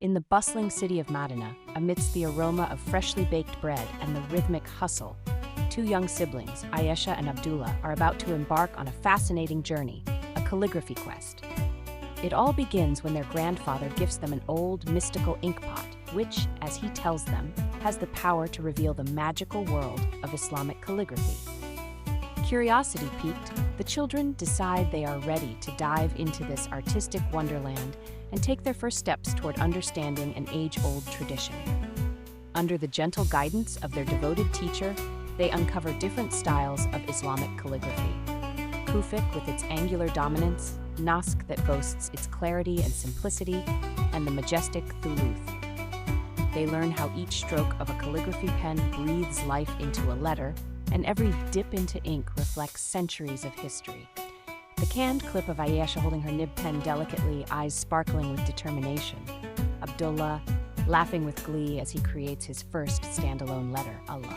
In the bustling city of Madinah, amidst the aroma of freshly baked bread and the rhythmic hustle, two young siblings, Ayesha and Abdullah, are about to embark on a fascinating journey, a calligraphy quest. It all begins when their grandfather gifts them an old, mystical ink pot, which, as he tells them, has the power to reveal the magical world of Islamic calligraphy. Curiosity piqued, the children decide they are ready to dive into this artistic wonderland and take their first steps toward understanding an age-old tradition. Under the gentle guidance of their devoted teacher, they uncover different styles of Islamic calligraphy. Kufic with its angular dominance, Naskh that boasts its clarity and simplicity, and the majestic Thuluth. They learn how each stroke of a calligraphy pen breathes life into a letter, and every dip into ink reflects centuries of history. The canned clip of Ayesha holding her nib pen delicately, eyes sparkling with determination. Abdullah laughing with glee as he creates his first standalone letter, Allah.